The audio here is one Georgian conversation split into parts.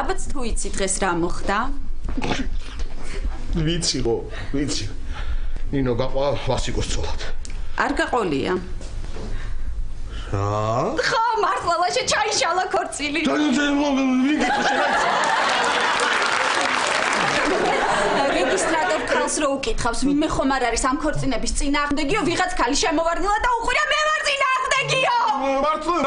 ალბათ თუ იცი დღეს რა მოხდა? ვიცი. ნინო გაყვა ვასიკოს ცოლად. არ გაყოლია. რა? ხო, მართლა ლაშა ჩაიშალა ქორწილი. რეგისტრატორ ქალს რო უკითხავს, ვინმე ხომ არ არის ამ ქორწინების წინააღმდეგიო, ვიღაც ქალი შემოვარდნილა და უყურა მე ვარ წინააღმდეგიო. მართლა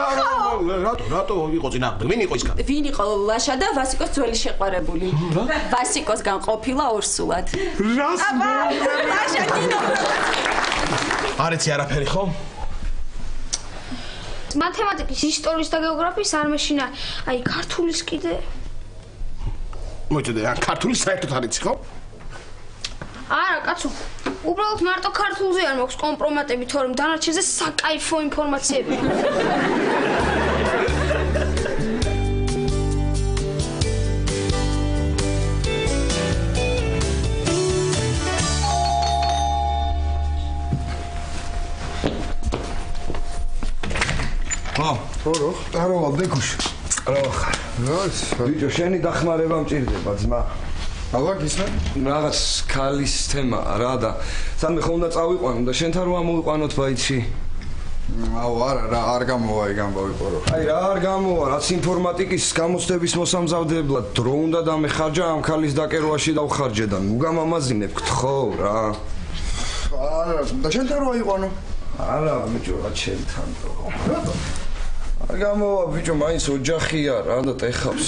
რატო იყო წინააღმდეგი? ვინ იყო ის ქალი? ვინ იყო ლაშა და ვასიკოს ძველი შეყვარებული? ვასიკოსგან ყოფილა ორსულად. რას? ლაშა კინო. არ იცი არაფერი ხო? მათემატიკის, ისტორიის და გეოგრაფიის არ მეშინა, აი ქართულის კიდე. მოიჭედე, ქართულის საერთოდ არ იცი ხო? არა, კაცო. უბრალოდ მარტო ქართულზე არ მაქვს კომპრომატები, თორემ დანარჩენზე საკაიფო ინფორმაციები. ორო, დაავალ დეკუშ. როხარ. ბიჭო, შენი დახმარება მჭირდება, ძმა. აბა გისმე? რაღაც ქალის თემა რა და სამე ხომ უნდა წავიყვანო და შენთან რო ამოვიყვანოთ ბაიცი. აუ არა, რა არ გამოვა იქ ამბავი პორო. აი რა არ გამოვა, რაც ინფორმატიკის გამოცდების მოსამზადებლად დრო უნდა დამეხარჯა ამ ქალის დაკერვაში დავხარჯე და უგამამაზინებ გთხოვ რა. არა, და შენთან რო აიყვანო? არა, ბიჭო, რა შენთან რო. რატო? არ გამოვა, ბიჭო, მაინც ოჯახია რა და ტეხავს.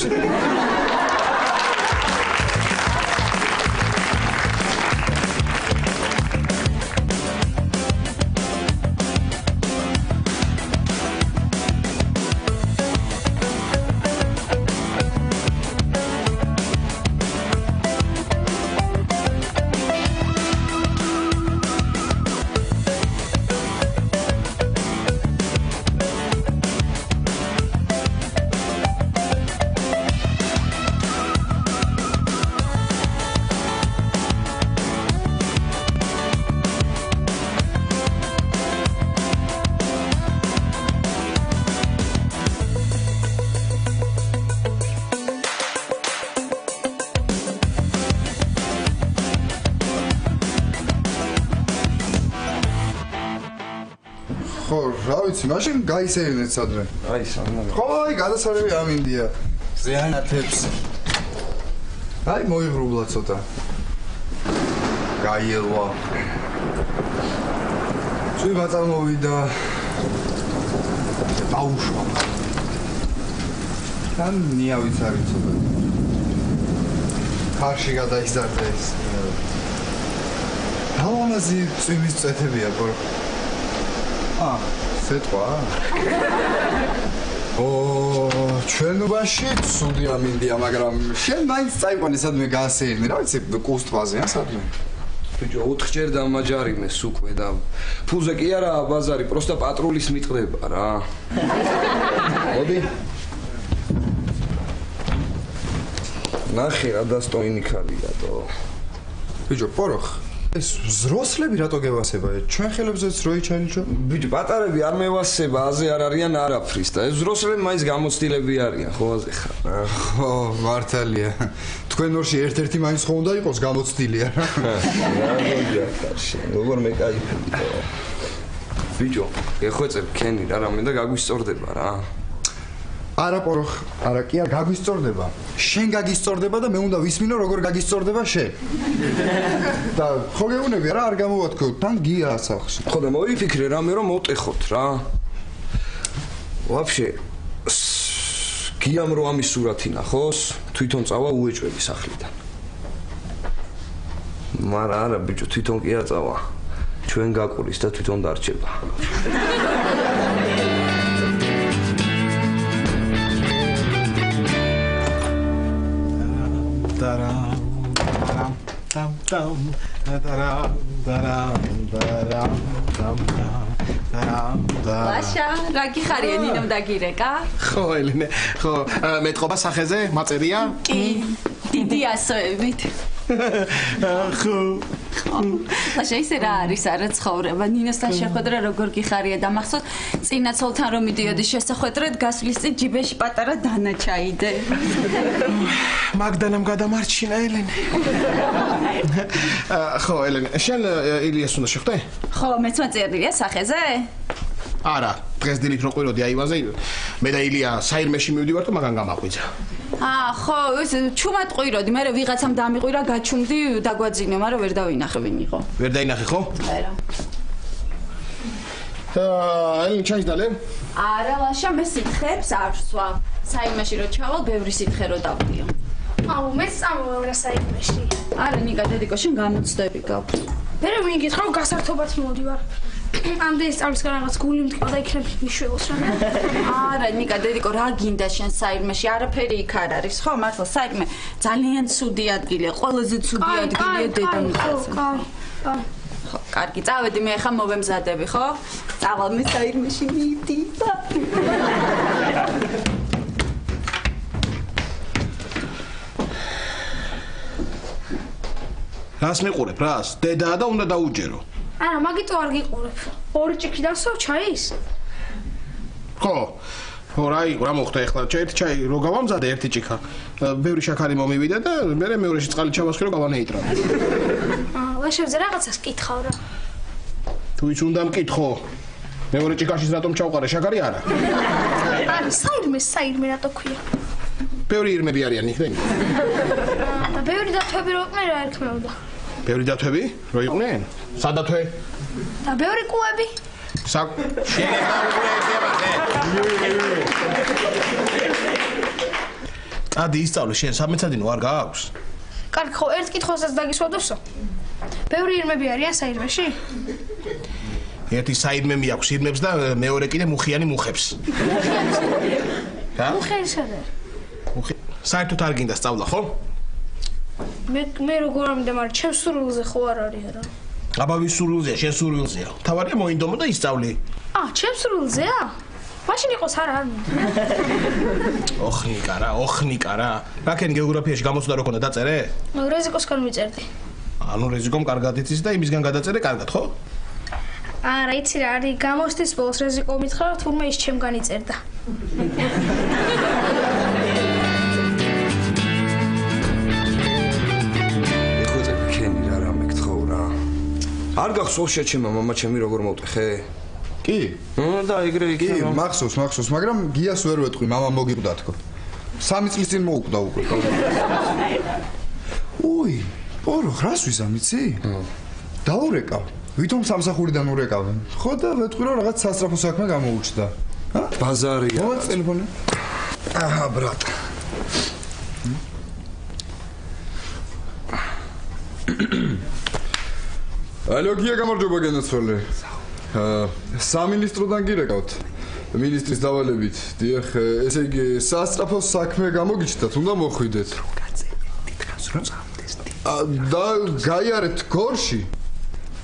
მაშინ გაისეირნეთ სადმე. აი სანამ. ხო, აი გადასარევი ამინდია. ზიანათებს. აი მოიღრუბლა ცოტა. გაიელვა. ცუი გაწამოვიდა. დაუშვა. თან ნიავიც არის ცოტა. ხარში გადაიზარდა ეს. თავამაზი წვიმის წეთებია, პორო. სიტყვა? ჩვენობაში ცუდი ამინდია, მაგრამ შენ მაინც წაიყვანე სადმე გაასეირნე, რა ვიცი, კუსტვაზე, სადმე. ბიჭო, 4-ჯერ დამაჯარიმეს უკვე და ფულზე კი არა ბაზარი, პროსტა პატრულის მიტყდება რა. მოდი. ნახე რა დასტოინი ქალია დო. ბიჭო, პოროხ. ეს ზროსლები რატო გევასება? ჩვენ ხელებზეც რო იჩალიჩო? ბიჭო, პატარები არ მევასება, აზე არ არიან არაფრის და ეს ზროსლები მაინც გამოცდილები არიან, ხო აზე ხარ? ხო, მართალია. თქვენ ორში ერთ-ერთი მაინც ხო უნდა იყოს გამოცდილია რა. რა გონია შენ, როგორ მეკაიფები და. ბიჭო, ეხვეწებ ქენი რა რამე და გაგვისწორდება რა. არა პოროხ, არა კი არ გაგვისწორდება. შენ გაგისწორდება და მე უნდა ვისმინო როგორ გაგისწორდება შენ. და ხო გეუბნები რა არ გამოვათქო, თან გია სახში. ხო და მოიფიქრე რამე რომ მოტეხოთ რა. ვაფშე გიამ რო ამის სურათი ნახოს, თვითონ წავა უეჭვები სახლიდან. მარა არა ბიჭო, თვითონ კი აწავა. ჩვენ გაკურის და თვითონ დარჩება. ლაშა, რა გიხარია ნინომ დაგირეკა? ხო, ელენე, ხო, მეტყობა სახეზე, მაწერია? კი, დიდი ასოებით. ხო. ლაშა ისე რა არის არა ცხოვრება ნინოსთან შეხვედრა როგორ გიხარია და მახსოვს წინა ცოლთან რომ მიდიოდი შესახვედრად გასვლის წინ ჯიბეში პატარა დანა ჩაიდე მაგდანამ გადამარჩინა ელენე ხო ელენე შენ ილიას უნდა შეხვდე ხო მეც მაწერილია სახეზე არა დღეს დილით რო ყვიროდი აივანზე მე და ილია საირმეში მივდივართ და მაგან გამახვიძა ხო ეს ჩუმად ყვიროდი მე ვიღაცამ დამიყვირა გაჩუმდი დაგვაძინო მაგრამ ვერ დავინახე ვინ იყო ვერ დაინახე ხო არა ელენე ჩაის დალე არა ლაშა მე სითხებს არ სვა საიმეში რო ჩავალ ბევრი სითხე რო დავდიო აუ მე წამოვალ რა საიმეში არა ნიკა დედიკო შენ გამოცდები გაქვს მე რომ მიგითხრა გასართობად მოდივარ ამდენი სწავლის რაღაც გული მтква და იქნებ მიშველოს რა არა ნიკა დედიკო რა გინდა შენ საირმეში არაფერი იქ არ არის ხო მართლა საირმე ძალიან ცუდი ადგილია ყველაზე ცუდი ადგილია დედამიწაზე ხო კარგი წავედი მე ხა მოვემზადები ხო წავალ მე საირმეში მივდივარ რას მიყურებ რას დედაა და უნდა დაუჯერო არა მაგიტო არ გიყურებ ორი ჭიქიდან სო ჩაის ხო ხო რა მოხდა ეხლა ერთი ჩაი რო გავამზადე ერთი ჭიქა ბევრი შაქარი მომივიდა და მე მეორეში წყალი ჩავასხი რომ გავანეიტრა ლაშევზე რაღაცას კითხავ რა თუ ის უნდა მკითხო მეორე ჭიქაშიც რატომ ჩავყარე შაქარი არა არა საირმე რატო ქვია ბევრი ირმები არიან იქ და ბევრი დათვები რო იყვნენ რა ერქმეოდა ბევრი დათვები რო იყვნენ სადათვე და ბევრი კუები ადი ისწავლე შენ სამეცადინო არ გააქვს კარგი ხო ერთ კითხვასაც დაგისვადოსო ბევრი ირმები არიან საირმეში ერთი საირმე მიაქვს ირმებს და მეორე კიდე მუხიანი მუხებს მუხიანი სადა საერთოდ არ გინდა სწავლა ხო მე როგორ ამდა მაგრამ ჩემს სურვილზე ხო არ არის რა აბა ვის სურვილზეა შენ სურვილზეა თავარია მოინდომო და ისწავლე ჩემს სურვილზეა მაშინ იყოს არა ოხნიკა რა რაკენ გეოგრაფიაში გამოცდა რო ქონდა დაწერე რეზიკოსგან მიწერდი ანუ რეზიკომ კარგად იცის და იმისგან გადაწერე კარგად ხო არა იცი რა არის გამოცდის ბოლოს რეზიკო მითხრა თურმე ის ჩემგან იწერდა არ გახსოვს შეჩემა მამა ჩემი როგორ მოვტეხე? კი? და ეგრე იქნა. კი, მახსოვს, მაგრამ გიას ვერ ვეტყვი, მამა მოგიყვდა თქო. 3 წლის წინ მოუკვდა უკვე. უი, პორო, რას ვიზამიცი? დაურეკავ. ვითომ სამსახურიდან ურეკავენ. ხო და ვეტყვი რომ რაღაც სასწრაფო საქმე გამოუჩნდა. ბაზარია. მოვა ტელეფონი. აჰა, ბრატ. ალო გია გამარჯობა გენაცვალე. სამინისტროდან გირეკავთ. მინისტრის დავალებით. დიახ, ესე იგი სასწრაფო საქმე გამოგიჩნდათ, უნდა მოხვიდეთ. და გაიარეთ გორში.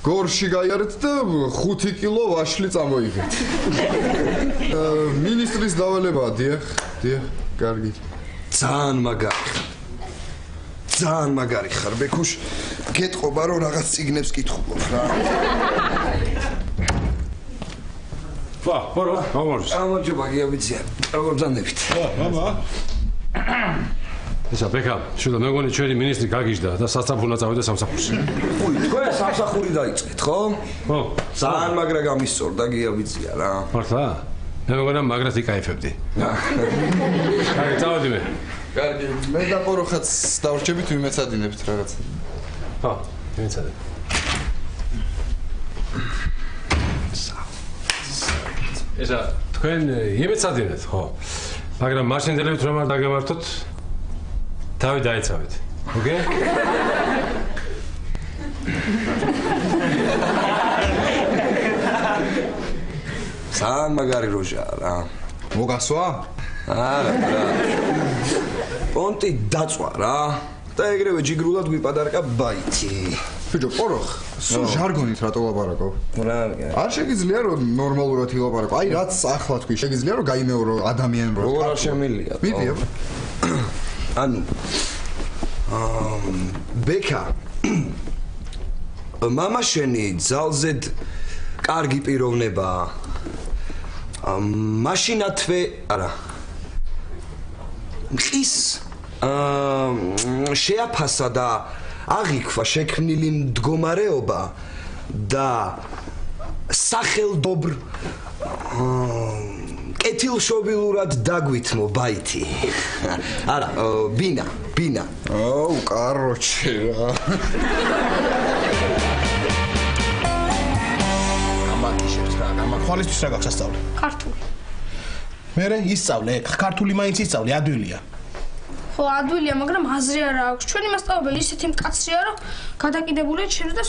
გორში გაიარეთ და 5 კილო ვაშლი წამოიღეთ. მინისტრის დავალებაა, დიახ, კარგი. ძალიან მაგარი ხარ, ბეკუშ. გეტყობა რომ რაღაც ციგნებს კითხულობ რა. პორო, გამარჯობა გიაბიცია. როგორ ბრძანდებით? მამა. ისა ბეკა, შუდა მეგონი ჩვენი მინისტრი გაგიჟდა და სასწრაფო წავიდა სამსახურში. უი, თქვენ სამსახური დაიწყეთ, ხო? ხო. ძალიან მაგრა გამისწორდა გიაბიცია რა. მართლა? მე მეგონა მაგრად იკაიფებდი. კარგი, წავედი მე. კარგი, მე და პოროხაც დავრჩებით ვიმეცადინებთ რაღაც. ხო, ვიმეცადებ. ისა თქვენ იმეცადინეთ, ხო? მაგრამ მაშინდელებით რომ არ დაგემართოთ, თავი დაიცავეთ. ოკეი? ძალიან მაგარი როჟაა რა. მოგასვა? არა, რა. პონტი დაწვა რა. და ეგრევე ჯიგრულად გვიპადარკა ბაითი. ბიჭო, პოროხ, სულ ჟარგონით რატო ლაპარაკობ? რა, არ შეგიძლია რომ ნორმალურად ილაპარაკო. აი რაც ახლა თქვი, შეგიძლია რომ გაიმეორო ადამიანურად. როგორ არ შემილია? მიდია. ანუ ბეკა მამა შენი ძალზედ კარგი პიროვნებაა. მაშინათვე, არა. მყის შეაფასა და აღიქვა შექმნილი მდგომარეობა და სახელდობრ კეთილშობილურად დაგვითმო ბაითი. არა, ბინა. აუ, კაროჩე რა. ამაკიშებს რა, ამაკვალისთვის რა გაქვს ასწავლე? ქართული. მერე ისწავლე, ქართული მაინც ისწავლე, ადვილია. ხო, ადვილია, მაგრამ აზრი არ აქვს. ჩვენი მასწავლებელი ისეთი მკაცრია, რომ გადაკიდებულია ჩემს და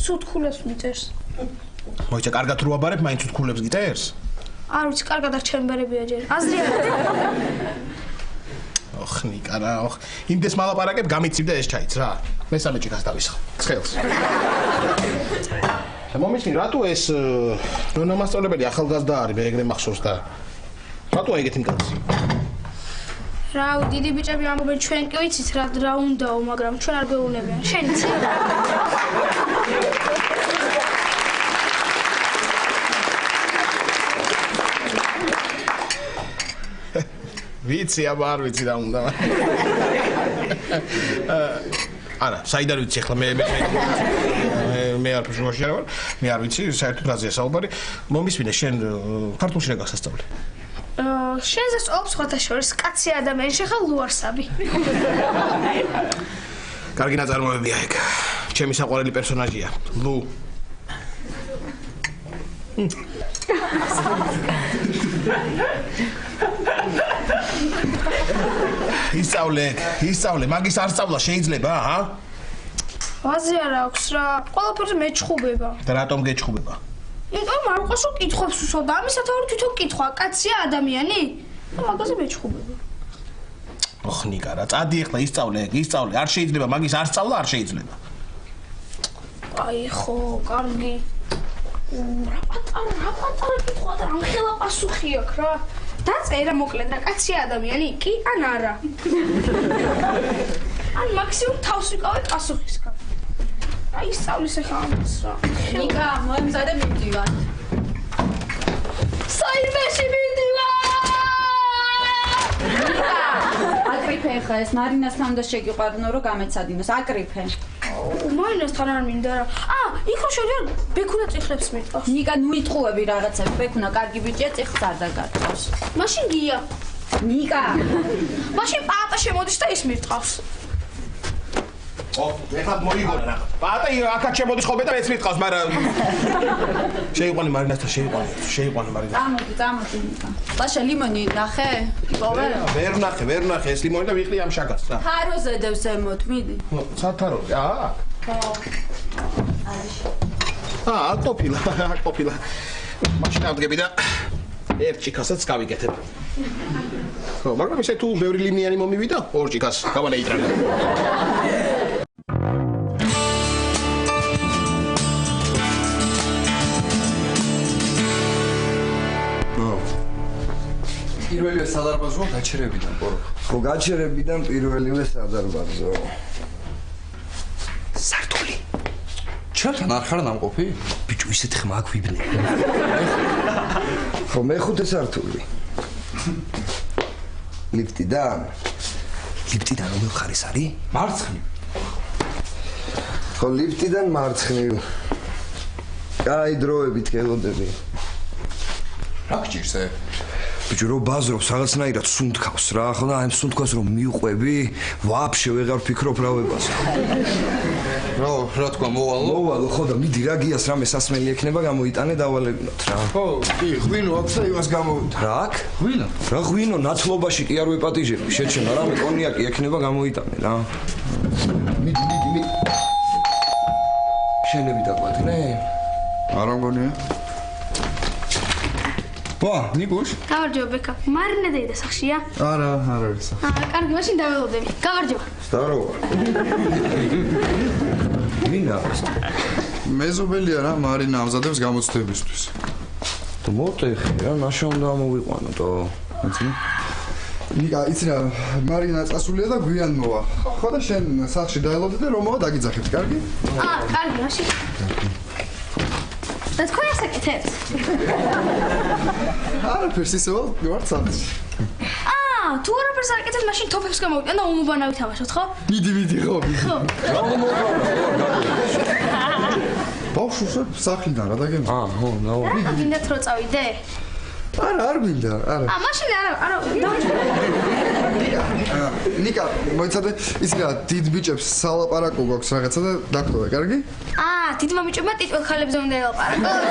სულ თქულებს მიწერს. მოიცა, კარგად რო აბარებ, მაინც თქულებს გიწერს? არ ვიცი, კარგად არ ჩემბერებია ჯერ. აზრი არ აქვს. ოხ, ნიკა რა, ოხ. იმდეს მალაპარაკებ, გამიცივ და ეს ჩაიც რა. მესამე ჭიქას დავისხა. ცხელს. მომიცნი, რატო ეს ნონა მასწავლებელი ახალგაზრდა არის, მე ეგრე მახსოვს და რატო ეგეთი მკაცრი? რაუ, დიდი ბიჭები ამბობენ, ჩვენ კი ვიცით რა უნდაო, მაგრამ ჩვენ არ გვეუბნებიან. შენ იცი? ვიცი, აბა არ ვიცი რა უნდა. არა, საიდან ვიცი ახლა მე არ ფშუაში არ ვარ. მე არ ვიცი, საერთოდ რაზეა საუბარი. მომისმინე, შენ ქართულში რა გასასწავლე? შენზე სწავლობს სხვათა შორის კაცი ადამიანი, შეხა ლუარსაბი. კარგი ნაწარმოებია ეგ. ჩემი საყვარელი პერსონაჟია, ლუ. ისწავლე, მაგის არ სწავლა შეიძლება, ჰა? აზრი არ აქვს რა, ყველაფერზე მეჩხუბება. და რატომ გეჩხუბება? იმიტომ არ ყოსო კითხავს უსო და ამისათაური თვითონ კითხვა, კაცია ადამიანი? და მაგაზე მეჩხუბება. ოხ, ნიკა რა, წადი ახლა ისწავლე, არ შეიძლება, მაგის არ სწავლა არ შეიძლება. აი ხო, კარგი. რა პატარა კითხვა და ამხელა პასუხი აქვს რა. დაწერა მოკლედ რა, კაცია ადამიანი? კი ან არა? ან მაქსიმუმ თავს ვიკავე პასუხისგან. აი სწავლის ახლა ამას რა. ნიკა, მოემზადე მივდივარ. საიმეში მივდივარ! აკრიფე ხა ეს მარინასთან უნდა შეგიყვარნო რომ გამეცადინოს. აკრიფე. მარინასთან არ მინდა რა. იქ რო შევიდე ბექუნა წიხლებს მიტყავს. ნიკა, ნუ იტყუები რაღაცები. ბექუნა კარგი ბიჭია, წიხლს არ დაგატყავს. მაშინ გია. ნიკა. მაშინ პაატა შემოდის და ის მიტყავს. ეხლა მოიგონა რა. პაატა აქაც შემოდის ხოლმე და მეც მიტყავს, მაგრამ შეიყვანე მარინასთან, შეიყვანე მარინასთან. წამოდი ნიკა. ლაშა ლიმონი ნახე? იპოვე? ვერ ნახე ეს ლიმონი და ვიხდი ამ შაკას რა. თაროზე დევს ემოთ, მიდი. სათარო? ყოფილა. მაშინ ავდგები და ერთ ჭიქასაც გავიკეთებ. ხო, მაგრამ ისე თუ ბევრი ლიმიანი მომივიდა, ორ ჭიქას გავანეიტრანე. პირველივე სადარბაზო გაჩერებიდან, პორო. ხო, გაჩერებიდან პირველივე სადარბაზო. სართული. ჩემთან არ ხარ ნამყოფი? ბიჭო, ისეთ ხმა აქ ვიბნე. ხო, მეხუთე სართული. ლიფტიდან რომელ მხარეს არის? მარცხნივ. ხო, ლიფტიდან მარცხნივ. აი, დროებით გელოდები. რა გჭირს ე? ბიჭო, რო ბაზრობს რაღაცნაირად სუნთქავს რა, ხო და აი სუნთქავს რომ მიყვები, ვაფშე ვეღარ ფიქრობ რა ვებაზე. რა თქვა მოვალო, ხო და მიდი რა გიას რამე სასმელი ექნება გამოიტანე დავალებინოთ რა. ხო, კი, ღვინო აქვს და იმას გამოვიდა. რა აქ? ღვინო. რა ღვინო, ნათლობაში კი არ ვეპატიჟები. შეჩემა რამე კონიაკი ექნება გამოიტანე რა. მიდი. შენები დაგვატნე? არა მგონია. ნიკუშ? გავარჯობა ბექა. მარინა დაიდა სახშია? არა არის. კარგი, მაშინ დაველოდები. გავარჯობა. Здорово. ვინა? მეზობელია რა, მარინა ამზადებს გამოცდებისთვის. მოტეხი რა, ნაშოვნდა მოვიყვანო და. ნიკა, იცი რა, მარინა წასულია და გვიან მოვა. ხო და შენ სახლში დაელოდე და რომ მოვა დაგიძახებთ, კარგი? კარგი, მაშინ. და თქვენ ასაკეთებთ? არაფერს ისევ ვარ სახლში. თუ არაფერს არ აკეთებთ, მაშინ თოფებს გამოვიტან და უმობანავი თამაშოთ, ხო? მიდი, ხო. ხო. ბავშვს სახლიდან რა დაგემ? ხო, ნაო. გინდათ რომ წავიდე? არ მინდა, არა. მაშინ არა, ნიკა, მოიცადე, იცი რა, დიდ ბიჭებს სალაპარაკო გვაქვს რაღაცა და დაგტოვე, კარგი? დიდმა ბიჭებმა ტიტულ ხალებზე უნდა ელაპარაკოს.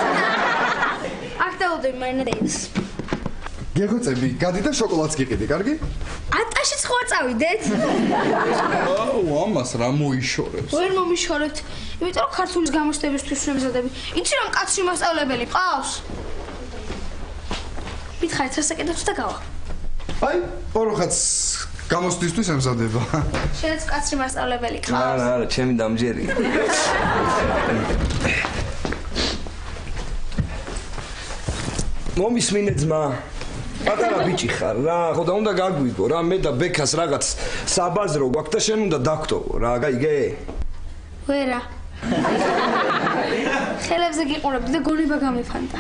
აქ დაუდები მარინა დეივს. გეღოწები, გადი და შოკოლადს გიყიდი, კარგი? ატაშიც ხო არ წავიდეთ? ამას რა მოიშორებს? ვერ მომიშორებთ, იმიტომ რომ ქართულის გამოცდებისთვის ვემზადები. იცი რომ კაცრი მასწავლებელი ყავს? მითხარით რა საკეთებს და გავა. აი, ოღონდ გამოცდისთვის ემზადება. შენც კაცრი მასწავლებელი ყავს? არა, ჩემი დამჯერია. მომისმინე ძმა. პატარა ბიჭი ხარ რა, ხო და უნდა გაგვიგო რა, მე და ბექას რაღაც საბაზრო გვაქვს და შენ უნდა დაგტოვო რა, გაიგე? ვერა. ხელებზე გიყურებდი და გონება გამიფანტა.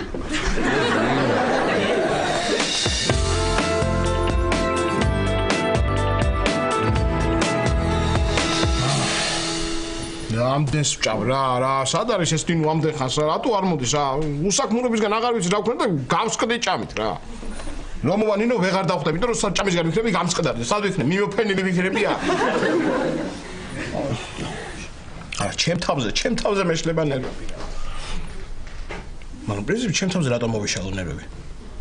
ამდენს ვჭამ რა, სად არის ეს დინო ამდენ ხანს რა, რატო არ მოდის რა? უსაქმურობისგან აღარ ვიცი რა ვქნა და გავსკდე ჭამით რა. რომ მოვანინო ვეღარ დავხვდები, იმიტომ რომ სად ჭამისგან ვიქნები გამსყდარდი, სად ვიქნები, მიმოფენილი ვიქნებია. ჩემ თავზე მეშლება ნერვები. მაგრამ პრინციპი ჩემ თავზე რატომ მოვიშალო ნერვები?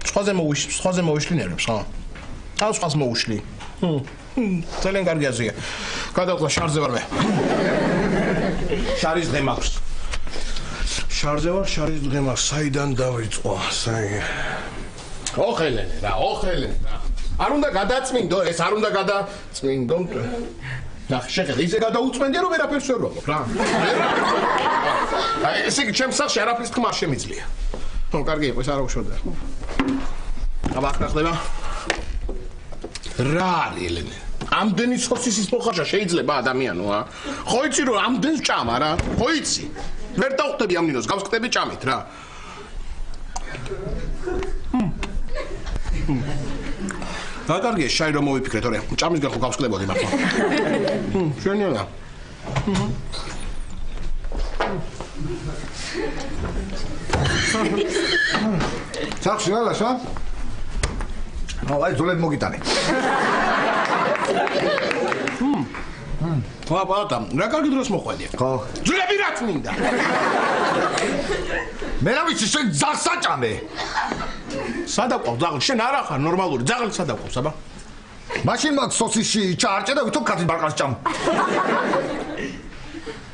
სხვაზე მოვიშლი ნერვებს, ხო? თავს სხვას მოვიშლი. ძალიან კარგი აზრია. გადავყვა შარზე ვარ მე. შარის დღე მაქვს. შარზე ვარ, შარის დღე მაქვს. საიდან დავიწყო? ოხელენე რა. არ უნდა გადაწმინდო, ეს არ უნდა გადაწმინდო. ნახე, შეხედე, ისე გადაუწმენდია რომ ვერაფერს ვერ ვამბობ რა. აი, ესე იგი, ჩემს სახლში არაფრის თქმა არ შემიძლია. ხო, კარგი იყო, ეს არ უშორდა. აბა, ახლა ხდება. რა არის ელენე? ამდენი სოსისის მოხარშა შეიძლება ადამიანო, ა? ხო იცი რომ ამდენს ჭამა რა? ხო იცი? ვერ დავხვდები ამ ნინოს, გავსკდები ჭამით რა. და კარგია, შაი რომ მოვიფიქრეთ, ორი, ჭამისგან ხო გავსკდებოდი მართლა. შენია. სახში ალაშა? აი, ძოლები მოგიტანე. პაპატა, რა კარგი დროს მოყვანია. ხო. ძვლები რაც მინდა. მე რა ვიცი, შენ ძაღლს აჭამე. სადაყვალ ძაღლი, შენ არა ხარ ნორმალური, ძაღლი სადაყვალს, აბა. მაშინ მაქვს სოსისში ჩაარჭე და ვითომ ქართლის ბარყას ჭამ.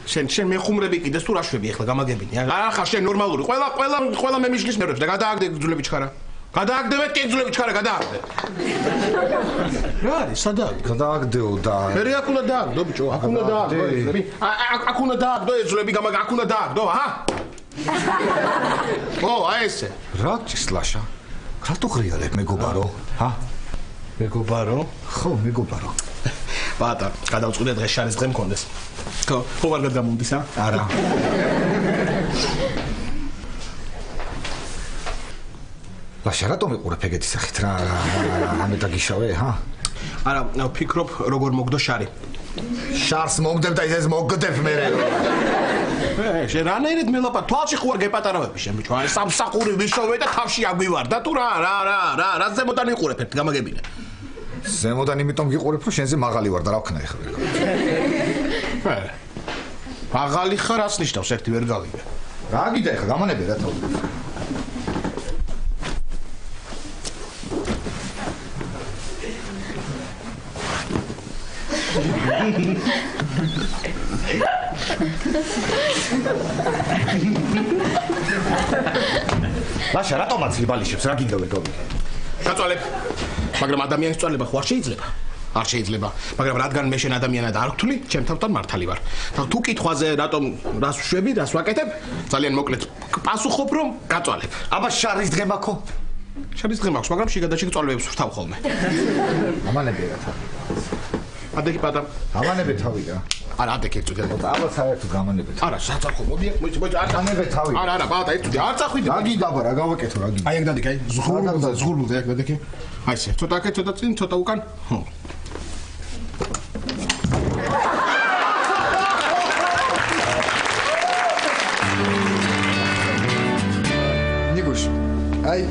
შენ მეხუმრები კიდეს თუ რა შვები ახლა გამაგებინი? არა ხარ შენ ნორმალური. ყველა მე მიშლის მერებს და გადააგდე ძვლები ჩქარა. გადააგდებეთ კი ძვლები ჩქარა, გადააგდე. რა არის, სადაა? გადააგდეო და მე აქ უნდა დააგდო ბიჭო, აქ უნდა დააგდო ეს ძვლები. აქ უნდა დააგდო ეს ძვლები, აქ უნდა დააგდო, ჰა? ო, აი ესე. რა ჭისლაშა? რატო ღრიალებ მეგობარო? ჰა? მეგობარო? ხო, მეგობარო. ბატა, გადავწყვიტე დღეს შარის დღე მქონდეს. ხო, ხო არ გადამომდის, ა? არა. ლაშა, რატომ მიყურებ ეგეთი სახით რა? ამე დაგიშავე, ჰა? არა, ვფიქრობ, როგორ მოგდო შარი. შარს მოგდებ და ეს მოგდებ მე. შენ რანაირად მელაპარ, თვალში ხო არ გეპატარავები შენ ბიჭო. აი სამსახური ვიშოვე და თავში აგვივარ და თუ რა ზემოდან ვიყურებ ერთ გამაგებინე. ზემოდან იმიტომ გიყურებ, რომ შენზე მაღალი ვარ და რა ვქნა ეხლა. მაღალი ხარ, რას ნიშნავს ერთი ვერ გავიგე. რა გიდა ეხლა გამანები რა თავი. ლაშა, რატომ აცლი ბალიშებს, რა გინდა ვერ გავიგე. გაწვალებ. მაგრამ ადამიანის წვალება ხო არ შეიძლება? არ შეიძლება. მაგრამ რადგან მე შენ ადამიანად არ ვთვლი, ჩემ თავთან მართალი ვარ. და თუ კითხვაზე რატომ რას ვშვები, რას ვაკეთებ, ძალიან მოკლედ პასუხობ რომ გაწვალებ. აბა შარის დღე მაქო? შების დღე მაქვს, მაგრამ შიგადაში წვალებებს ვთავ ხოლმე. ამანები რა თავი. ადეგი პატარ. ამანები თავი რა. არა, ადეგი ერთ წუთი. აბა საერთოდ გამანები. არა, საწახო, მოდი, არ ამანები თავი. არა, პატარ, ერთ წუთი, არ წახვიდე. რა გიდაბა რა გავაკეთო რა გიდაბა. აი ეგ დადიქი, აი, ზღურლზე ეგ დადიქი. აი ესე, ცოტა აქეთ, ცოტა წინ, ცოტა უკან. ხო. ნიკუშ, აი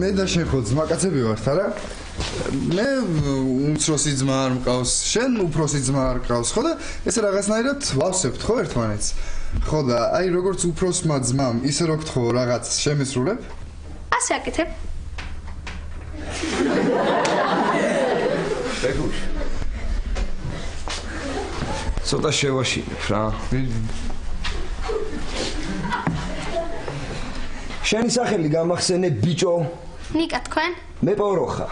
მე და შენ ხო ძმაკაცები ვართ, არა? მე უმცროსი ძმა არ მყავს, შენ უფროსი ძმა არ მყავს, ხო და ესე რაღაცნაირად ვავსებთ ხო ერთმანეთს. ხო და აი როგორც უფროსმა ძმამ, ისე რო გთხოვ რაღაც შემისრულებ? ასე აკეთებ. ეგუშ. ცოტა შევაშინებ რა. შენი სახელი გამახსენე ბიჭო. ნიკა თქვენ? მე პოროხა.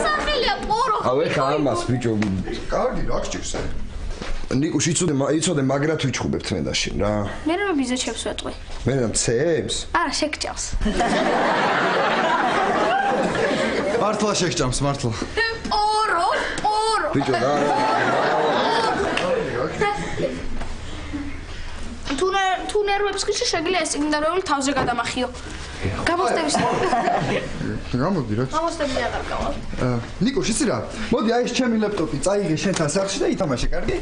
სახელია პოროხა. ავე ხარმას ბიჭო. კარგი, რა გჭირს? ნიკუშ იცოდე მაგრად ვიჩხუბებთ მე და შენ რა. მე რა ბიზნესებს ვეტყვი? მე რა მცეებს? არა, შეგჭავს. მართლა შეგჭამს, მართლა. პორო. ბიჭო რა. თუ ნერვებს ხიში შეგიძლია ეს სიგნალური თავზე გადამახიო. გამოსტების. გამოდი რა. გამოსტები აღარ გავალ. ნიკოშ იცი რა? მოდი აი ეს ჩემი ლეპტოპი წაიღე შენთან სახში და ითამაშე, კარგი?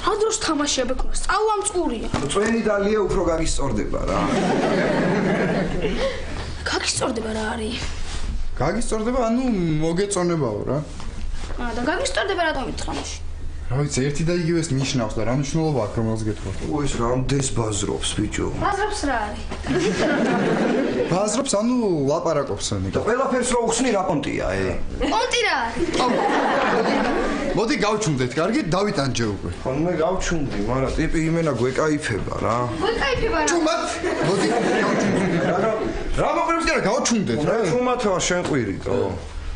რა დროს თამაშები ქონს? სწავლა მწყურია. წვენი დალია უფრო გაგისწორდება რა. გაგისწორდება რა არის? გაგისწორდება, ანუ მოგეწონებაო რა. და გაგისწორდება რატომ ითხრა მაშინ? რა ვიცი, ერთი და იგივეს ნიშნავს და რა მნიშვნელობა აქვს რომელს გეთქვა. ეს რამდენს ბაზრობს ბიჭო. ბაზრობს რა არის? ბაზრობს, ანუ ლაპარაკობს ნიკა. ყველაფერს რო უხსნი რა პონტია პონტი რა არის? მოდი გავჩუმდეთ, კარგი? დავიტანჯე უკვე. ხოლმე გავჩუმდი, მაგრამ ტიპი იმენა გვეკაიფება რა. გვეკაიფება რა? ჩუმად. მოდი რა მოყრებს კი რა გავჩუმდეთ რა. ჩუმად ვარ შენ ყვირითო.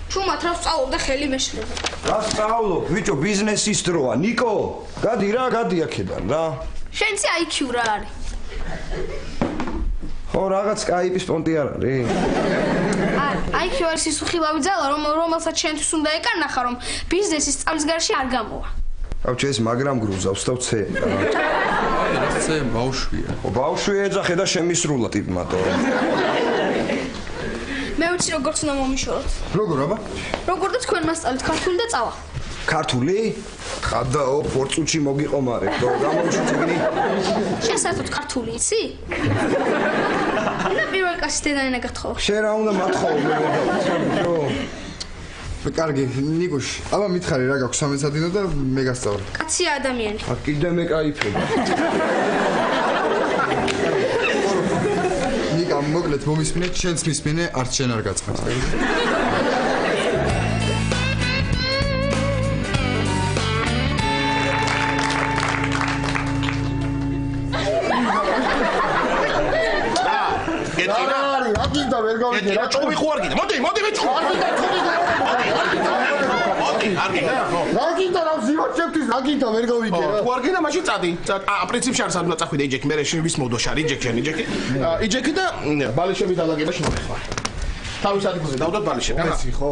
ჩუმად რა სწავლობ და ხელი მეშლება. რა სწავლობ ბიჭო, ბიზნესის დროა. ნიკო, გადი რა, გადი აქედან რა. შენცი IQ რა არის? ხო, რაღაც Skype-ის პონტი არ არის. IQ არის ის უხილავი ძალა, რომელსაც შენთვის უნდა ეკარნახა, რომ ბიზნესის წამის გარშე არ გამოვა. ავჩე ეს მაგრამ გრუზავს და ვცე. ცე ბავშვია. ხო, ბავშვი ეძახე და შემისრულა ტიპმატო. მე ვიცი როგორც უნდა მომიშოროთ. როგორ აბა? როგორ და თქვენ მასწავლეთ ქართული და წავა. ქართული? ხადაო, პორწუჩი მოგიყომარებ, და გამოვშუციგნი. შენ საერთოდ ქართული იცი? და პირველ კლასის დედაენა გათხოვ. შენ რა უნდა მათხოვო მე ვერ დავიცი. კარგი, ნიკუშ, აბა მითხარი რა გაქვს სამეცადინო და მე გასწავლე. კაცია ადამიანი. აქ კიდე მეკაიფება. ნიკა, მოკლედ მომისმინეთ, შენც მისმინე, არც შენ არ გაწყენს. და ვერ გავიგე რა ჩუბი ხო არ გინდა მოდი მეჩხუბი არ გინდა ჩუბი მოდი არ გინდა რა გინდა რა ზივარჩებთვის რა გინდა ვერ გავიგე რა თუ არ გინდა მაშინ წადი პრინციპში არ სად უნდა წახვიდე იჯექი მე შენ ვის მოდოშ არის იჯექი იჯექი და ბალიშები დალაგებაში მომეხმარ თავის ადგილზე დავდოთ ბალიშები ესი ხო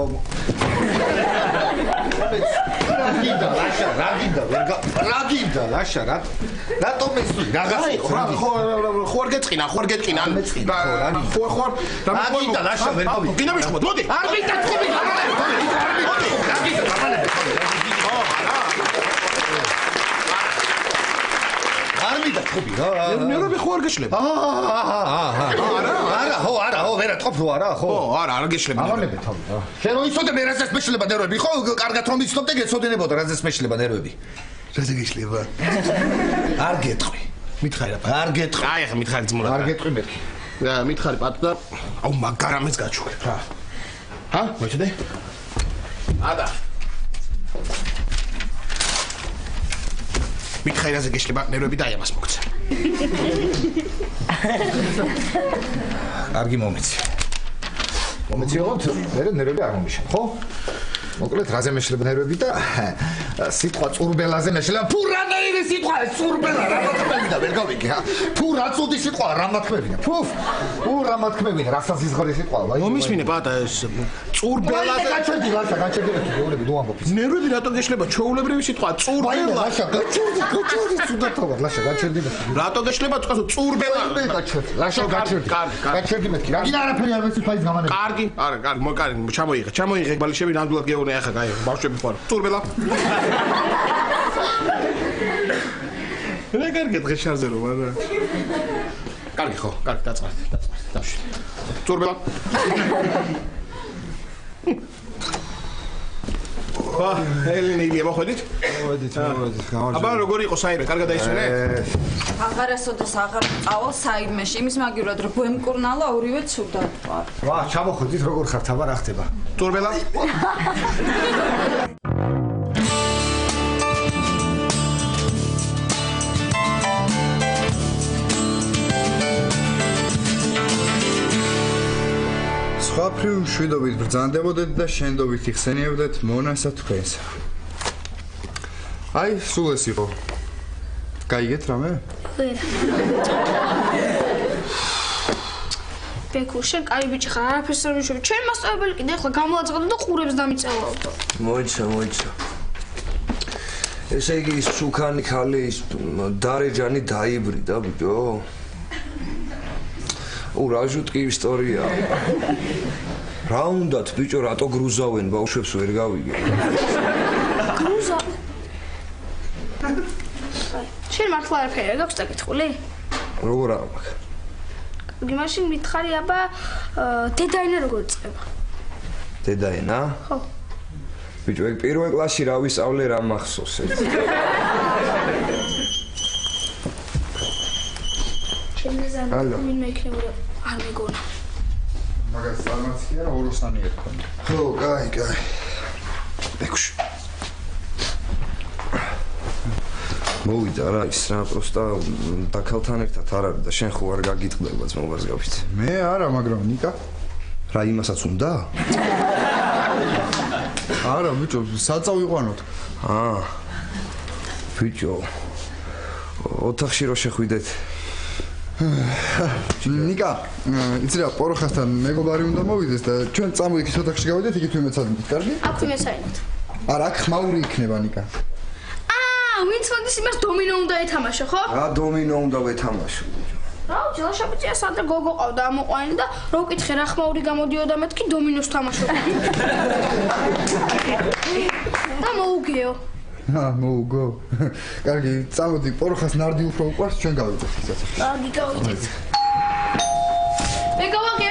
რა გინდა ლაშა რა გინდა ლაშა რატომ ესწრი რაღაცა ხო არ გეტყინა ხო რა გინდა ლაშა ვერ გავიგე გინდა მიშხოთ მოდი არ გინდა თქვი მოდი რა გინდა არ მიდა თქვი რა მე ხო არ გეშლება არა ხო ვერა თქო არა ხო არა არ გეშლება ამანები თავი რა შენ რო იცოდე მე რაზეც მეშლება ნერვები ხო კარგად რომ იცნობ და გეცოდინებოდა რაზეც მეშლება ნერვები რაზე გეშლება არ გეტყვი მითხარი რა არ გეტყვი აი ახლა მითხარი ძმოლა არ გეტყვი მეთქი რა მითხარი პატ და აუ მაგარამეს გაჩუქებ რა ჰა მოჭდე ადა მითხარი რაზე გეშლება ნერვები და აი ამას მოგცე კარგი მომეცი მომეციოთ მე ნერვები არ მომიშენ ხო მოკლედ რაზე მეშლებნერები და სიტყვა წურბელაზე მეშლება. Ფუ რანაირი სიტყვა ეს წურბელა, რა მოთქმევი და ვერ გავიგე. Ფუ რა წუდი სიტყვა, რა მოთქმევი. ფუ რა მოთქმევი, რასაც ისღარი სიტყვა. მომისმინე პატა ეს წურბელაზე გაჩერდი, ლაშა, გაჩერდი, გეუბნები დუ ამბობ. ნერვები რატო გეშლება? ჩვეულებრივი სიტყვა წურბელა. ლაშა, გაჩერდი, სუდათავად, ლაშა, გაჩერდი. რატო გეშლება თქვა წურბელა? გაჩერდი, ლაშა, გაჩერდი. გაჩერდი მეთქი. რა გინდა არაფერი არ მეცი ფაის გამანები. კარგი, არა, კარგი, ჩამოიღე ბალიშები ნამდვილად გეუბნე ახლა, კაი, ბავშვები ხარ. წურბელა. რა კარგი დღეს შარზე რომ არა. კარგი ხო, კარგი დაწყარეთ. დავში. წურბელა. ელინი ილია მოходит? მოვედით. აბა როგორ იყო საირმე? კარგად დაისვენე? აღარასოდეს აღარ წავალ საირმეში. იმის მაგივრად რომ გვემკურნალა ორივე ცუდად ვარ. ვა, ჩამოხვიდით როგორ ხართ, აბა რა ხდება? წურბელა. სხვაფრივ მშვიდობით ბრძანდებოდეთ და შენდობით იხსენიებდეთ მონასა თქვენს. აი, სულ ეს იყო. გაიგეთ რამე? ვერ. ბეკუშე, კაი ბიჭი ხარ, არაფერს არ ვიშვები. ჩემი მასწავლებელი კიდე ახლა გამოვაწყდა და ყურებს დამიწევავდა. მოიცა. ესე იგი ის სუკანი ხალი ის დარეჯანი დაიბრიდა ბიჭო. რა ჟუტკი ისტორია. რა უნდათ ბიჭო, რატო გრუზავენ ბავშვებს ვერ გავიგე. გრუზა. შენ მართლა არაფერი არ გაქვს დაკითხული? როგორ არ მაქვს? კარგი, მაშინ მითხარი აბა დედაენა როგორ წება? დედაენა? ხო. ბიჭო, ეგ პირველ კლასში რა ვისწავლე რა მახსოვს ეს. ალო. ვინმე იქნება არ მეგონა. მაგას წარმაცია ოროსანი ერქვა. ხო, კაი. ბეკუში. მოვიდა რა ის რა პროსტა დაკალთან ერთად არ არის და შენ ხო არ გაგიტყდება ძმობას გავით. მე არა, მაგრამ ნიკა რა იმასაც უნდა? არა, ბიჭო, საწავიყვანოთ. ბიჭო. ოთახში რო შეხვიდეთ. ნიკა, იცი რა, პოროხასთან მეგობარი უნდა მოვიდეს და ჩვენ წამოიქით ოთახში გავიდეთ, იქით ვიმეცადეთ, კარგი? აქ ვიმეცადეთ. არა, აქ ხმაური იქნება ნიკა. ვინც მოდის იმას დომინო უნდა ეთამაშო, ხო? რა დომინო უნდა ვეთამაშო? რა ვიცი, ლაშაპიწია სადღა გოგო ყავდა ამოყვანი და რო ვკითხე რა ხმაური გამოდიოდა მეთქი დომინოს თამაშობდა. და მოუგეო. მოუგო. კარგი, წამოდი, პოროხას ნარდი უფრო უყვარს, ჩვენ გავიდეთ ისაც. კარგი, გავიდეთ. მე გავაგე.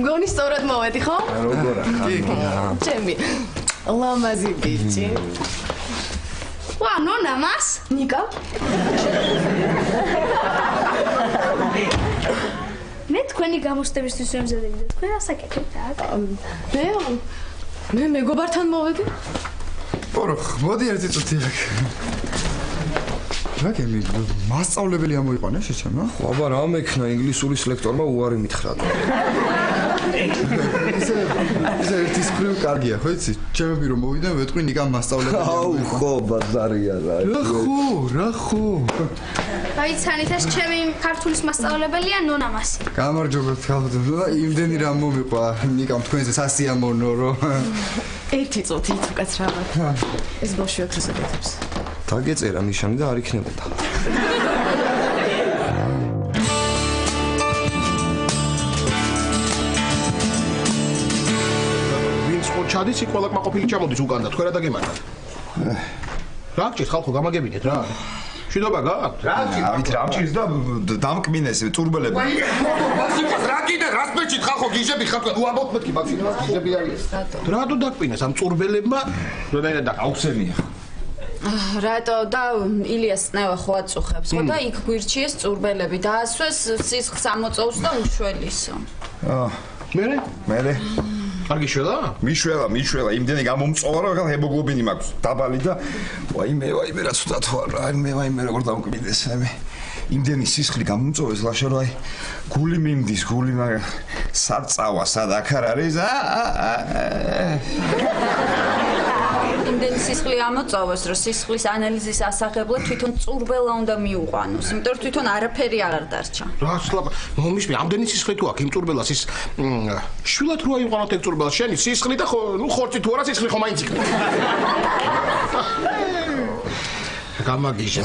მგონი სწორად მოვედი, ხო? როგორ ახლა? ჩემი ლამაზი ბიჭი. ვა, ნონა მას? ნიკა? მე თქვენი გამოსტებისთვის ვემზადებდი. თქვენ ასაკეთებთ აქ? მე მეგობართან მოვედი. პოროხ, მოდი ერთი წუთი აქ. რა გემი, მასწავლებელი ამოიყვანა შეჩემო? აბა რა მექნა ინგლისურის ლექტორმა უარი მითხრა. ეს ერთის მხრივ კარგია, ხო იცი? ჩემები რომ მოვიდან, ვეთქვი ნიკამ მასწავლებელი. აუ, ხო, ბაზარია რა. რა ხო? გაიცანით ეს ჩემი ქართულის მასწავლებელია ნონა მასი. გამარჯობათ, ხალხო. იმდენი რამ მომიყვა ნიკამ თქვენზე სასიამოვნო რომ. ერთი წუთი უკაცრავად. ეს ბავშვი ოქროს აკეთებს. დაგეწერა ნიშანი და არ იქნებოდა. ჩადის იქ ყველა კმაყოფილი ჩამოდის უკან და თქვენ რა დაგემართ? რა გჭირთ ხალხო გამაგებინეთ რა. შედობა გააქვთ? რა გჭირთ? რა მჭირს და დამკმინეს წურბელები. რა კიდე რას მეჭით ხალხო გიჟები ხალხო უამბობ მეთქი ბავშვი გიჟები არის. რატო დაკმინეს ამ წურბელებმა? როდენა და აუხსენია. რატო და ილიას წნევა ხო აწუხებს ხო და იქ გვირჩიეს წურბელები დაასვეს სისხლს ამოწოვს და უშველისო. მე კარგი შველა? მიშველა, იმდენი გამომწოვა რომ ჰემოგლობინი მაქვს დაბალი და ვაიმე რა ცუდად ვარ, ვაიმე როგორ დამკვიდეს მე. იმდენი სისხლი გამომწოვეს ლაშა რომ აი გული მინდის, გული საწავა სად აქ არ არის? იმდენი სისხლი ამოწოვოს, რომ სისხლის ანალიზის ასაღებლად თვითონ წურბელა უნდა მიუყვანოს, იმიტომ რომ თვითონ არაფერი აღარ დარჩა. რაც ლაბა, მომისმე, ამდენი სისხლი თუ აქვს იმ წურბელას ის შვილად რო აიყვანოთ ეგ წურბელას, შენი სისხლი და ხორცი თუ არა სისხლი ხომ აინც იქნება. გამაგიჟე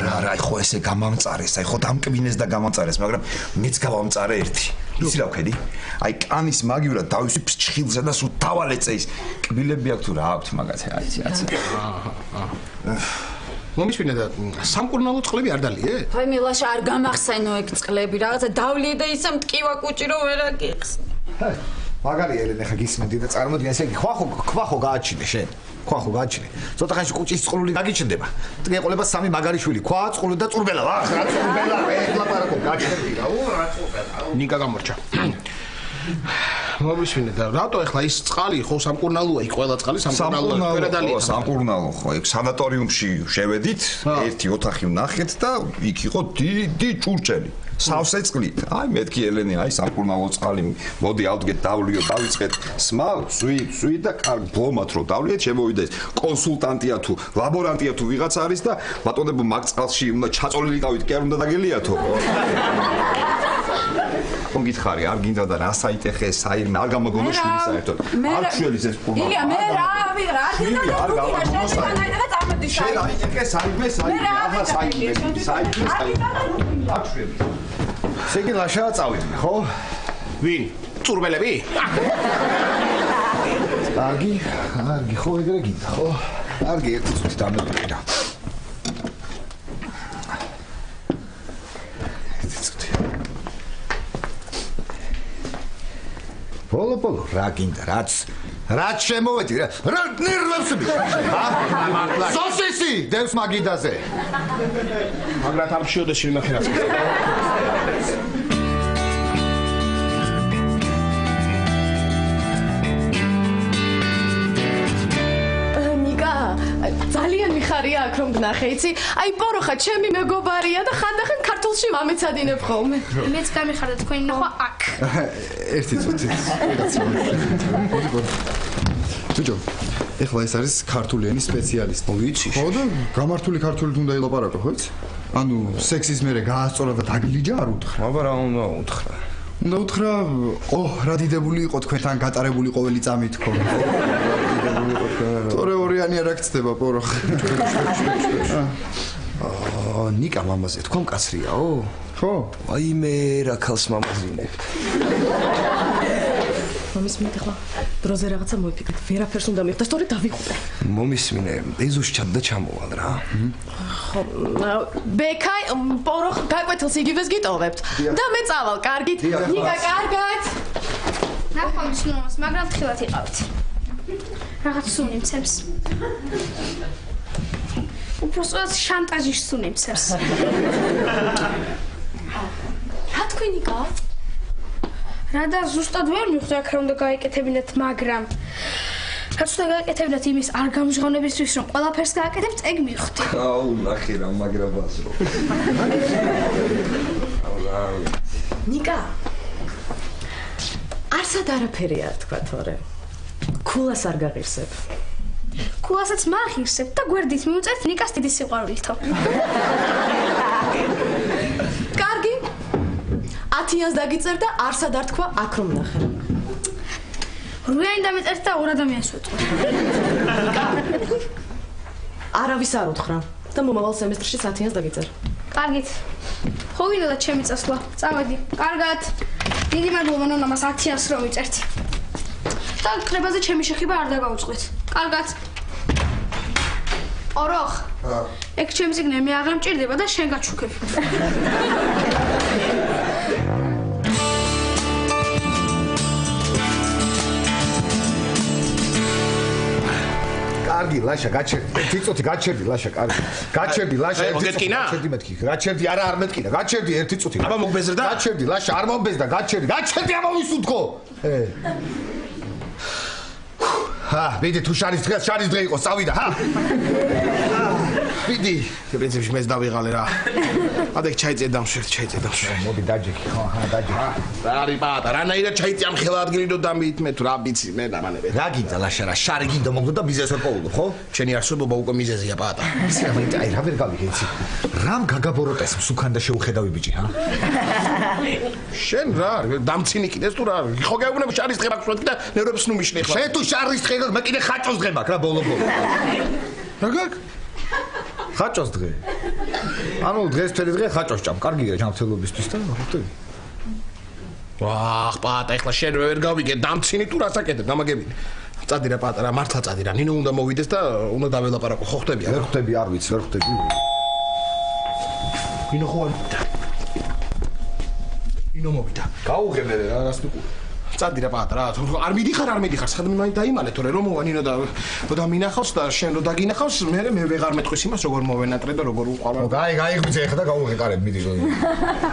რა ხო ესე გამამწარეს აი ხო დამკბინეს და გამამწარეს მაგრამ მეც გავამწარე ერთი ისი რა ვხედი აი კანის მაგივრად დავისი ფრჩხილზე და სულ დავალეწე ის კბილები აქვს თუ რა აქვს მაგათი აიცი მომისმინე და სამკურნალო წყლები არ დალიე? აი მილაშა არ გამახსენო ეგ წყლები რაღაცა დავლიე და ისა მტკივა კუჭი რო ვერ აგიხსნე. მაგარი ელენე ხა გისმენდი და წარმოიდგინე ესე იგი ხვა ხო გააჩინე შენ ხვა ხო გააჩინე ცოტა ხანში კუჭის წყლული გაგიჩნდება ტყეყოლება სამი მაგარი შვილი ხვა წყლული და წურბელა რა წურბელა ეკლაპარაკო გაჩნდი რა რა წურბელა ნიკა გამორჩა მომისმინე და რატო ახლა ის წყალი ხო სამკურნალოა იქ ყველა წყალი სამკურნალოა სამკურნალო ხო ეგ სანატორიუმში შევედით ერთი ოთახი ვნახეთ და იქ იყო დიდი ჭურჭელი სავსე წყლით აი მეთქი ელენე აი სამკურნალო წყალი მოდი ავდგეთ დავლიო დავიწყეთ სმალ სვი და კარგ ბლომად რო დავლიეთ შემოვიდა ეს კონსულტანტია თუ ლაბორანტია თუ ვიღაც არის და ბატონებო მაგ წყალში უნდა ჩაწოლილი დავით კი არ უნდა დაგელიათო გითხარი არ გინდა და რა საიტეხე საირმე არ გამოგონო შვილი საერთოდ არ ჩველის ეს პურმა ილია მე რა ვიღრა არ გამოგონო შენ აიტეხე საირმე ახლა საირმე არ ჩველი სეგი ლაშა წავიდნენ ხო ვინ წურბელები კარგი ხო ეგრე გინდა ხო კარგი ერთი წუთი დამეყრა ბოლო რა გინდა რაც შემოვედი რა ნერვებს სოსისი დევს მაგიდაზე მაგრამ თამშიოდეს შინახერაც ძალიან მიხარია აქ რომ გნახე იცი აი პოროხა ჩემი მეგობარია და ხანდახან ქართულში მამეცადინებ ხოლმე მეც გამიხარდა თქვენი ნახვა აქ ერთი წუთი ბიჭო ეხლა ეს არის ქართული ენის სპეციალისტი ვიცი ხო და გამართული ქართულით უნდა ელაპარაკო ხო იცი ანუ სექსის მერე გაასწორა და დაგლიჯა არ უთხრა აბა რა უნდა უთხრა უნდა უთხრა რა დიდებული იყო თქვენთან გატარებული ყოველი წამი თქო თორე ორიანი არ აქცდება პოროხ ნიკა მამაზე თქვა მკაცრიაო ხო აი მე რა ქალს მამაზინებ მომისმინე ხა დროზე რაღაცა მოიფიქრეთ ვერაფერს უნდა მივხვდე სწორედ დავიღუპე მომისმინე ეზოს ჩადდა ჩამოვალ რა ხო ბექა პოროხ გაკვეთილს იგივეს გიტოვებთ და მე წავალ კარგით ნიკა კარგად ნახავთ სნოს მაგრამ თხილად იყავთ რაღაც სუნი მცემს უბრალოდ შანტაჟის სუნი მცემს რა თქვი ნიკა რა და ზუსტად ვერ მივხვდი აქ რა უნდა გაიკეთებინათ მაგრამ რაც უნდა გააკეთებინათ იმის არ გამჟღავნებისთვის რომ ყველაფერს გააკეთებთ ეგ მივხვდი აუ ნახე რა მაგრა ბაზრო ნიკა არსად არაფერია თქვა თორე ქულას არ გაღირსებ ქულასაც მაღირსებ და გვერდით მივუწერთ ნიკას დიდი სიყვარულითო კარგი 10-იანს დაგიწერ და არსად არ თქვა აქ რომ ნახე 8-იანი დამეწერთ და 2 ადამიანს ვეწვევ არავის არ უთხრა და მომავალ სემესტრში 10-იანს დაგიწერ კარგით ხო გინდა და ჩემი წასვლა წავედი კარგად დიდი მადლობა ნონა მას 10-იანს რომ ვიწერთ და კრებაზე ჩემი შეხება არ დაგაუწყეთ კარგად ოროხ ეგ ჩემი წიგნი მე აღარ მჭირდება და შენ გაჩუქებ კარგი ლაშა გაჩერდი წუთი გაჩერდი ლაშა კარგი გაჩერდი ლაშა გაჩერდი მეთქი გაჩერდი არა არ მეთქინა გაჩერდი ერთი წუთი აბა მოგბეზრდა გაჩერდი ლაშა არ მომბეზდა გაჩერდი აბა ვისუთქო ბიდი თუ შარის დღე იყოს წავიდა ჰა ვიდი, პრინციპში მეც დავიღალე რა. ადექ ჩაიწე დამშვიდ, ჩაიწე დამშვიდ. მოდი დაჯექი, ხო, დაჯექი. რა არის პატა, რანაირად ჩაიწე ამ ხელა ადგილიდო დამით მე თუ რა ვიცი მე დამანები. რა გინდა ლაშა რა, შარი გინდა მოგდო და მიზეზს ვერ პოულობ, ხო? შენი არსებობა უკვე მიზეზია პატა. ისე აი რა ვერ გავიგე იცი. რამ გაგაბოროტეს მსუქან და შეუხედავი ბიჭი, ჰა? შენ რა, დამცინი კიდეს თუ რა, ხო გეუბნები შარის დღე მაქვს და ნერვებს ნუ მიშნე ხლა. შენ თუ შარის დღე მე კიდე ხაჭოს დღე მაქვს რა ბოლო-ბოლო. რა გაკ? ხაჭოს დღე. ანუ დღესფერი დღე ხაჭოს ჭამ. კარგია ჯანმრთელობისთვის და ხვდები. ვაჰ, პატა, ეხლა შენ ვერ გავიგე, დამცინი თუ რასაკეთებ, დამაგებინე. წადი რა პატა, რა მართლა წადი რა. ნინო უნდა მოვიდეს და უნდა დაველაპარაკო, ხო ხვდები? ვერ ხვდები, არ ვიცი, ვერ ხვდები. ნინო ხო არ მოვიდა. ნინო მოვიდა. გაუღებე რა, რას მიყურე. წადი რა პატა, რა. არ მიდიხარ, სად დაიმალე თორე რომ მოვა ნინო და მინახავს და შენ რო დაგინახავს, მე ვეღარ მეტყვის იმას, როგორ მოვენატრე და როგორ უყავა. გაიღვიძე ეხლა და გაუღე კარები, მიდი.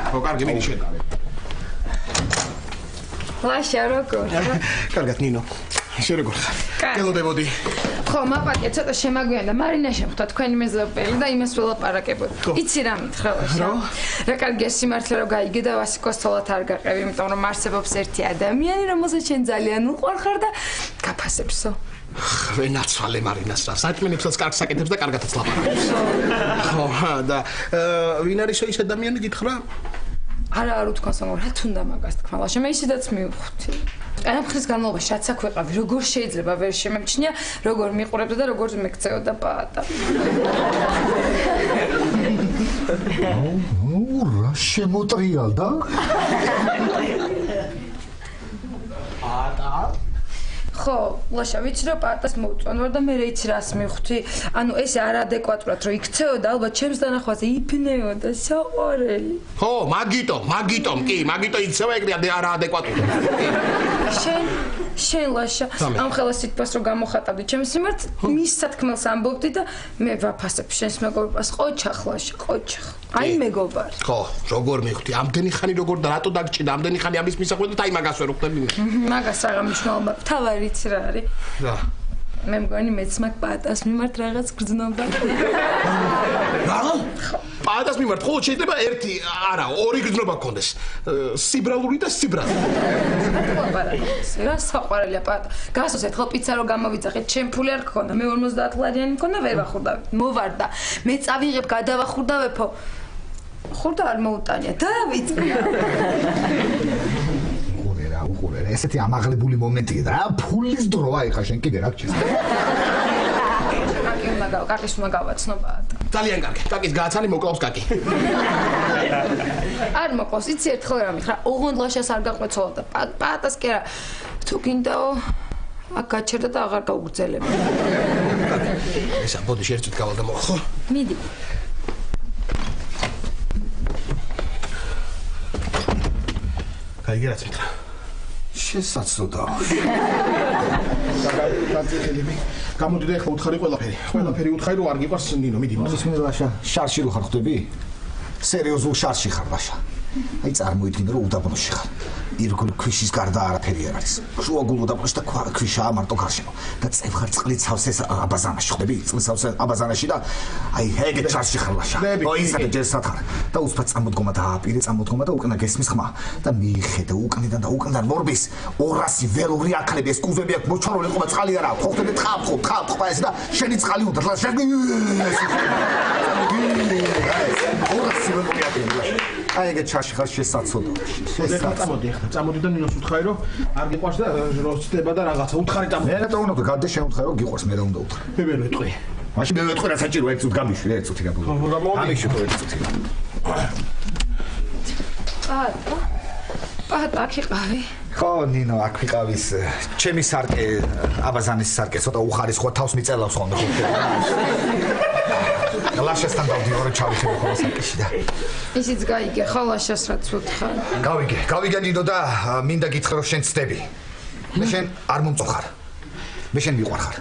ხო, კარგი, მიდი შენ. ლაშა როგორ? კარგად ნინო. შენ როგორ ხარ? გელოდებოდი. ხო, მაპატია ცოტა შემაგვიანდა, მარინა შემხვდა თქვენი მეზობელი და იმას ველაპარაკებოდ. იცი რა მითხრა ლაშა? რა კარგია სიმართლე რომ გაიგე და ვასიკოს თოლად არ გაყევი, იმიტომ რომ არსებობს ერთი ადამიანი, რომელსაც შენ ძალიან უყვარხარ და გაფასებსო. ვენაცვალე მარინას რა. საჭმენებსაც კარგს აკეთებს და კარგათაც ლაპარაკობს. ხო, და ვინ არის ის ადამიანი გითხრა? არა არ უთქვას რომ რა თუნდა მაგას თქვა ლაშა მე ისედაც მივხვდი ამ ხრის განმავლობაში რაც აქ ვეყავი როგორ შეიძლება ვერ შემემჩნია როგორ მიყურებდა და როგორ მეკცეოდა პატა რა შემოტრიალდა პატა ხო, ლაშა ვიცი რომ პატას მოვწონვარ და მე რეიც რას მივხვდი. ანუ ეს არადეკვატურად რომ იქცეოდა, ალბათ ჩემს დანახვაზე იფნეოდა საყვარელი. ხო, მაგიტომ კი, მაგიტომ იქცევა ეგრე არადეკვატურად. შენ ლაშა, ამ ხელას სიტყვას რომ გამოხატავდი ჩემს მიმართ, მის სათქმელს ამბობდი და მე ვაფასებ შენს მეგობრობას. ყოჩახ ლაშა, ყოჩახ. აი მეგობარი. ხო, როგორ მივხვდი, ამდენი ხანი როგორ და რატო დაგჭირდა, ამდენი ხანი ამის მისახვედრად, აი მაგას ვერ ვხვდები. მაგას აღარ მნიშვნელობა. თავარი იცი რა არის? რა? მე მგონი მეც მაგ პატას მიმართ რაღაც გრძნობა. რა? პატას მიმართ ხო შეიძლება ერთი, არა, ორი გრძნობა გქონდეს. სიბრალური და სიბრალული. რა საყვარელია პატა. გასოს ერთხელ პიცა რო გამოვიძახეთ, ჩემ ფული არ გქონდა. მე 50 ლარიანი მქონდა, ვერ ვახურდავ. მოვარდა. მე წავიღებ, გადავახურდავეფო. ხურდა არ მოუტანია. დავიწყე. უყურე რა ესეთი ამაღლებული მომენტია და რა ფულის დროა ეხა შენ კიდე რა გჭირს კაკის უნდა გავაცნობა ძალიან კარგი კაკის გააცანი მოკლავს კაკი არ მოკლავს იცი ერთხელ რა მითხრა ოღონდ ლაშას არ გაყვეცოლა და პატას კი არა თუ გინდაო აქ გაჩერდა და აღარ გაუგრძელებ ესა ბოდი შეერწვით გავალ და მოხ ხო მიდი კაი გერაც მითხრა შესაძლოა. გამოდი და ეხლა უთხარი ყველაფერი უთხარი რომ არ გიყვარს ნინო მიდი ის მე ლაშა შარში რო ხარ ხვდები? სერიოზულ შარში ხარ ლაშა. აი წარმოიდგინე რომ უდაბნოში ხარ. ირგვლივ ქვიშის გარდა არაფერი არ არის. შუაგულ უდაბნოში და ქვიშაა მარტო გარშემო. და წევხარ წყლის სავსეს აბაზანაში ხვდები? წყლის სავსეს აბაზანაში და აი ეგეთ შარში ხარ ლაშა. ო ისეთ ჯერსად ხარ. და უსფად წამოდგომა დააპირე წამოდგომა და უკანა გესმის ხმა. და მიიხედა უკანიდან და უკანიდან მორბის 200 ველური აქლები ეს კუზები აქვს მოჩვენებული ყოლა წყალი არა. ხო ხვდები თხა ეს და შენი წყალი უნდა და შენი აი ეგეთ ჩარში ხარ შესაძლოა. წამოდი და ნინოს უთხარი რომ არ გიყვარს და რო ცდება და რაღაცა უთხარი წამოდი. მე რატო უნდა გადე შენ უთხარი რომ გიყვარს მე რა უნდა უთხარი. მე ვერ ვეტყვი. მაშინ მე ვეტყვი რა საჭირო ერთ წუთი გამიშვი ერთ წუთი გაბოლო. ამიშვი ხო ერთ წუთი. პატა აქ იყავი. ხო ნინო აქ ვიყავის ჩემი სარკე აბაზანის სარკე ცოტა უხარისხო თავს მიწელავს ხოლმე ხო. ლაშასთან დავდიორო ჩავიხე ხოლმე სარკეში და ისიც გაიგე ხო ლაშას რაც უთხარ. გავიგე ნინო და მინდა გითხრა რომ შენ ცდები. მე შენ არ მომწოხარ. მე შენ მიყვარხარ.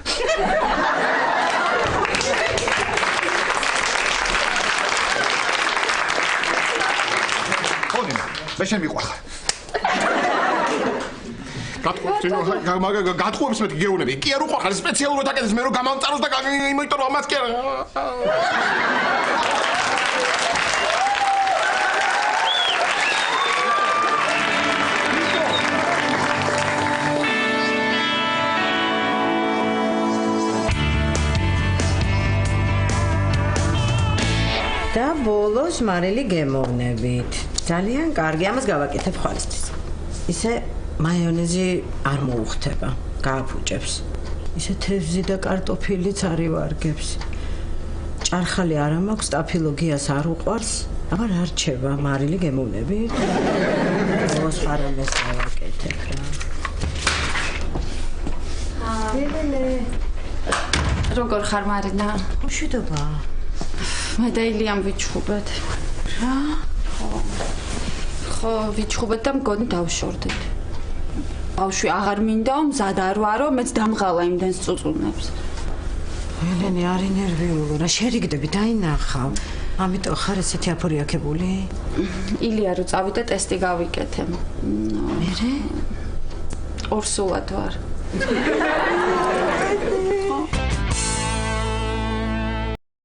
ხო ნინო მე შენ მიყვარხარ. გათხოვებს მეთქი გეუნები. კი არ უყვარ სპეციალურად აკეთებს მე რომ გამავწაროს და იმიტომ რომ ამას კი არა. და ბოლოს მარილი გემოვნებით. ძალიან კარგი, ამას გავაკეთებ ხვალისთვის. ისე მაიონეზი არ მოუხდება, გააფუჭებს. ისე თევზი და კარტოფილიც არ ივარგებს. ჭარხალი არ მაქვს, სტაფილოგიას არ უყვარს, აბა რა რჩება, მარილი გემოვნებით? ბოლოს ხარამეს გავაკეთებ რა. როგორ ხარ მარინა? მშვიდობა. მე და ილიამ ვიჩხუბეთ. რა? ხო, ვიჩხუბეთ და მგონი დავშორდეთ. ბავშვი აღარ მინდა, მზად არ ვარო, მეც დამღალა იმდენს წუწუნებს. ელენი არ ინერვიულო, რა შერიგდები, დაინახავ. ამიტომ ხარ ესეთი აფორიაქებული? ილია რო წავიდა ტესტი გავიკეთე. მერე? ორსულად ვარ.